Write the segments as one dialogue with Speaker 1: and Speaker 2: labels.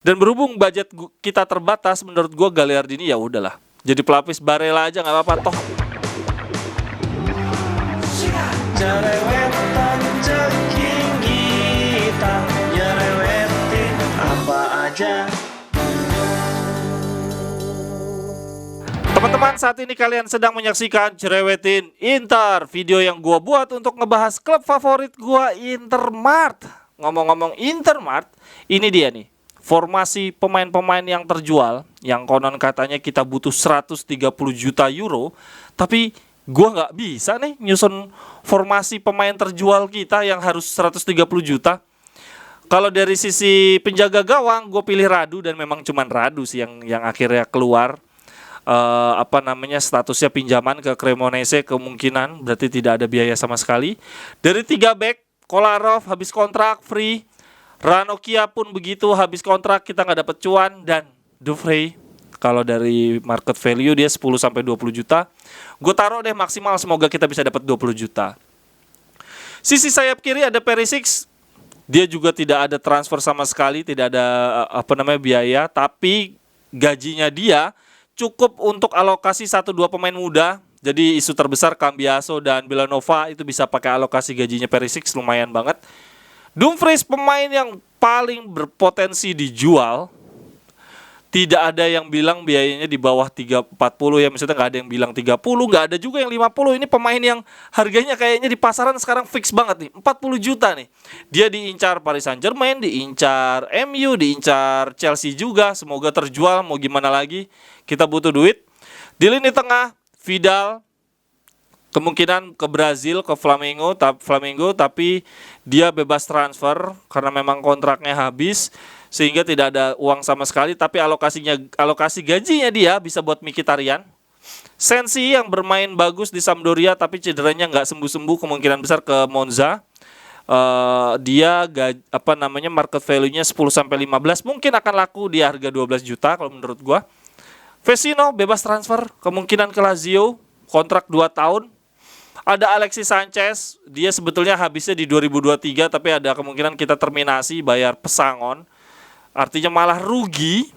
Speaker 1: Dan berhubung budget kita terbatas, menurut gue Gagliardini ya udahlah. Jadi pelapis Barella aja nggak apa-apa toh.
Speaker 2: Jerewetan ceking kita, nyerewetin apa aja.
Speaker 1: Teman-teman, saat ini kalian sedang menyaksikan Cerewetin Inter, video yang gua buat untuk ngebahas klub favorit gua, Intermart. Ngomong-ngomong Intermart, ini dia nih formasi pemain-pemain yang terjual, yang konon katanya kita butuh 130 juta euro, tapi gua nggak bisa nih nyusun formasi pemain terjual kita yang harus 130 juta. Kalau dari sisi penjaga gawang, gue pilih Radu, dan memang cuman Radu sih yang akhirnya keluar. Statusnya pinjaman ke Cremonese, kemungkinan berarti tidak ada biaya sama sekali. Dari 3 back, Kolarov habis kontrak free, Ranocchia pun begitu, habis kontrak kita nggak dapat cuan, dan Dufrey kalau dari market value dia 10 sampai 20 juta. Gue taruh deh maksimal, semoga kita bisa dapat 20 juta. Sisi sayap kiri ada Perisic. Dia juga tidak ada transfer sama sekali, tidak ada biaya, tapi gajinya dia cukup untuk alokasi 1-2 pemain muda. Jadi isu terbesar Cambiaso dan Villanova itu bisa pakai alokasi gajinya Perisic, lumayan banget. Dumfries pemain yang paling berpotensi dijual. Tidak ada yang bilang biayanya di bawah 340 ya, misalnya nggak ada yang bilang 30, nggak ada juga yang 50. Ini pemain yang harganya kayaknya di pasaran sekarang fix banget nih, 40 juta nih. Dia diincar Paris Saint-Germain, diincar MU, diincar Chelsea juga. Semoga terjual, mau gimana lagi, kita butuh duit. Di lini tengah, Vidal kemungkinan ke Brazil, ke Flamengo, tapi dia bebas transfer karena memang kontraknya habis, sehingga tidak ada uang sama sekali. Tapi alokasi gajinya dia bisa buat Mkhitaryan. Sensi yang bermain bagus di Sampdoria tapi cederanya nggak sembuh-sembuh, kemungkinan besar ke Monza. Dia market value-nya 10 sampai 15, mungkin akan laku di harga 12 juta kalau menurut gua. Vecino bebas transfer, kemungkinan ke Lazio, kontrak 2 tahun. Ada Alexis Sanchez, dia sebetulnya habisnya di 2023, tapi ada kemungkinan kita terminasi bayar pesangon. Artinya malah rugi.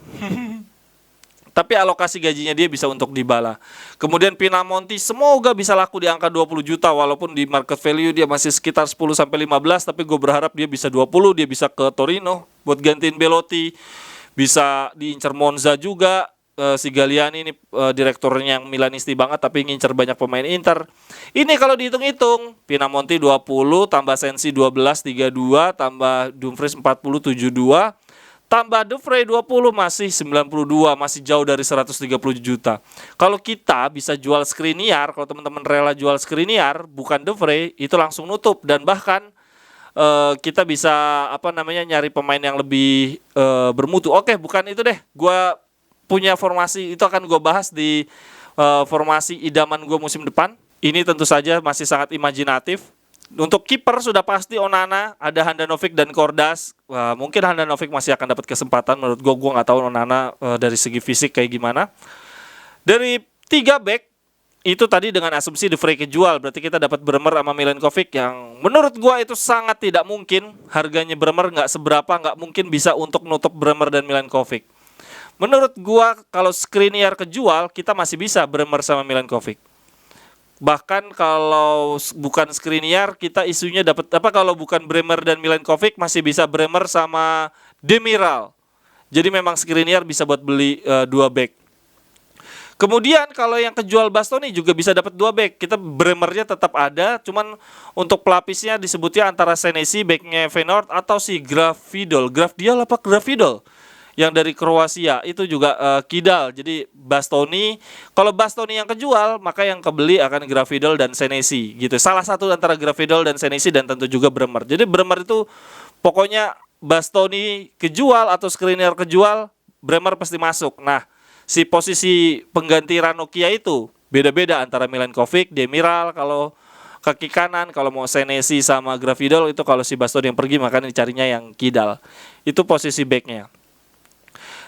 Speaker 1: Tapi alokasi gajinya dia bisa untuk Dybala. Kemudian Pinamonti semoga bisa laku di angka 20 juta, walaupun di market value dia masih sekitar 10 sampai 15, tapi gue berharap dia bisa 20, dia bisa ke Torino buat gantiin Belotti. Bisa diincar Monza juga. Si Galliani ini direkturnya yang Milanisti banget tapi ngincer banyak pemain Inter. Ini kalau dihitung-hitung, Pinamonti 20 tambah Sensi 12 32 tambah Dumfries 40 72 tambah Dufrey 20 masih 92, masih jauh dari 130 juta. Kalau kita bisa jual Skriniar, kalau teman-teman rela jual Skriniar bukan Dufrey, itu langsung nutup, dan bahkan kita bisa nyari pemain yang lebih bermutu. Oke, bukan itu deh. Gua punya formasi, itu akan gue bahas di formasi idaman gue musim depan. Ini tentu saja masih sangat imajinatif. Untuk kiper sudah pasti Onana, ada Handanovic dan Kordas. Mungkin Handanovic masih akan dapat kesempatan. Menurut gue nggak tahu Onana dari segi fisik kayak gimana. Dari 3 back itu tadi dengan asumsi De Vrij kejual, berarti kita dapat Bremer sama Milenkovic, yang menurut gue itu sangat tidak mungkin. Harganya Bremer nggak seberapa, nggak mungkin bisa untuk nutup Bremer dan Milenkovic. Menurut gua kalau Skriniar kejual, kita masih bisa Bremer sama Milenkovic. Bahkan kalau bukan Skriniar, kita isunya dapat kalau bukan Bremer dan Milenkovic, masih bisa Bremer sama Demiral. Jadi memang Skriniar bisa buat beli 2 back. Kemudian kalau yang kejual Bastoni juga bisa dapat 2 back. Kita Bremernya tetap ada, cuman untuk pelapisnya disebutnya antara Senesi backnya Feyenoord atau si Gravdiol yang dari Kroasia, itu juga kidal. Jadi Bastoni, kalau Bastoni yang kejual, maka yang kebeli akan Gravdiol dan Senesi gitu. Salah satu antara Gravdiol dan Senesi, dan tentu juga Bremer. Jadi Bremer itu pokoknya Bastoni kejual atau Skriniar kejual, Bremer pasti masuk. Nah, si posisi pengganti Ranocchia itu beda-beda antara Milenkovic, Demiral kalau kaki kanan, kalau mau Senesi sama Gravdiol itu kalau si Bastoni yang pergi, maka dicarinya yang kidal. Itu posisi backnya.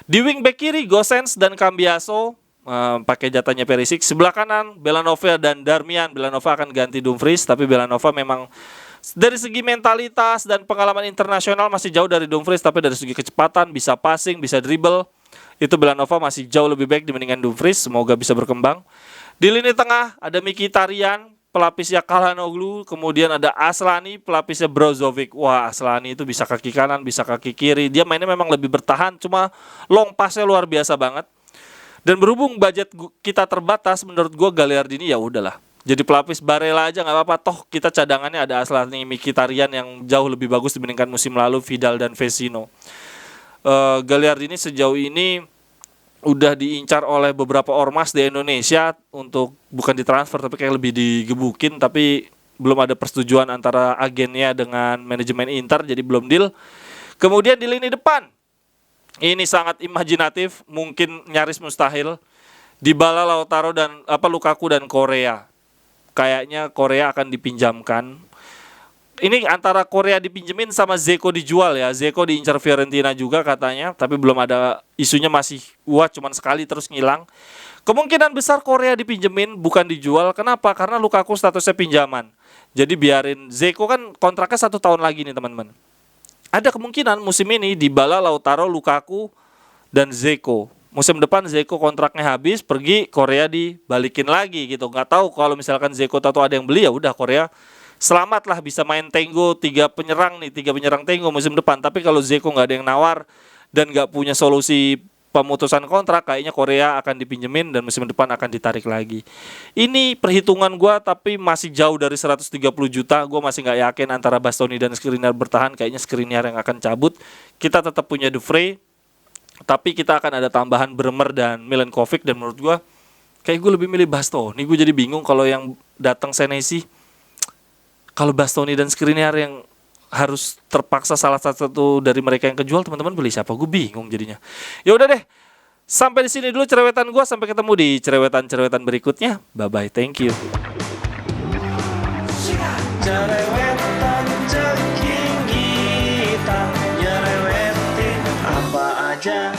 Speaker 1: Di wing back kiri Gosens dan Cambiaso pakai jatahnya Perisic. Sebelah kanan Belanova dan Darmian. Belanova akan ganti Dumfries, tapi Belanova memang Dari segi mentalitas dan pengalaman internasional masih jauh dari Dumfries, tapi dari segi kecepatan, bisa passing, bisa dribble, itu Belanova masih jauh lebih baik dibandingkan Dumfries. Semoga bisa berkembang. Di lini tengah ada Mkhitaryan, pelapisnya Calhanoglu, kemudian ada Aslani, pelapisnya Brozovic. Wah, Aslani itu bisa kaki kanan, bisa kaki kiri. Dia mainnya memang lebih bertahan, cuma long pass-nya luar biasa banget. Dan berhubung budget kita terbatas, menurut gue Gagliardini ya udahlah. Jadi pelapis Barella aja nggak apa-apa. Toh kita cadangannya ada Aslani, Mkhitaryan yang jauh lebih bagus dibandingkan musim lalu, Vidal dan Vecino. Gagliardini sejauh ini udah diincar oleh beberapa ormas di Indonesia untuk bukan ditransfer tapi kayak lebih digebukin, tapi belum ada persetujuan antara agennya dengan manajemen Inter, jadi belum deal. Kemudian di lini depan ini sangat imajinatif, mungkin nyaris mustahil. Dybala, Lautaro dan Lukaku dan Korea. Kayaknya Korea akan dipinjamkan. Ini antara Korea dipinjemin sama Zeko dijual ya. Zeko diincar Fiorentina juga katanya, tapi belum ada, isunya masih cuman sekali terus ngilang. Kemungkinan besar Korea dipinjemin bukan dijual. Kenapa? Karena Lukaku statusnya pinjaman. Jadi biarin Zeko, kan kontraknya 1 tahun lagi nih teman-teman. Ada kemungkinan musim ini Dybala, Lautaro, Lukaku dan Zeko. Musim depan Zeko kontraknya habis, pergi, Korea dibalikin lagi gitu. Nggak tahu kalau misalkan Zeko tahu ada yang beli, ya udah Korea selamat lah, bisa main Tenggo 3 penyerang Tenggo musim depan. Tapi kalau Zeko nggak ada yang nawar dan nggak punya solusi pemutusan kontrak, kayaknya Korea akan dipinjemin dan musim depan akan ditarik lagi. Ini perhitungan gue, tapi masih jauh dari 130 juta. Gue masih nggak yakin antara Bastoni dan Skriniar bertahan. Kayaknya Skriniar yang akan cabut. Kita tetap punya De Vrij, tapi kita akan ada tambahan Bremer dan Milenkovic. Dan menurut gue, kayak gue lebih milih Bastoni. Gue jadi bingung kalau yang datang Senesi. Kalau Bastoni dan Skriniar yang harus terpaksa salah satu dari mereka yang kejual, teman-teman beli siapa? Gue bingung jadinya. Ya udah deh. Sampai di sini dulu cerewetan gue. Sampai ketemu di cerewetan berikutnya. Bye bye. Thank you.
Speaker 2: Cerewetan ceking kita nyerewetin apa aja.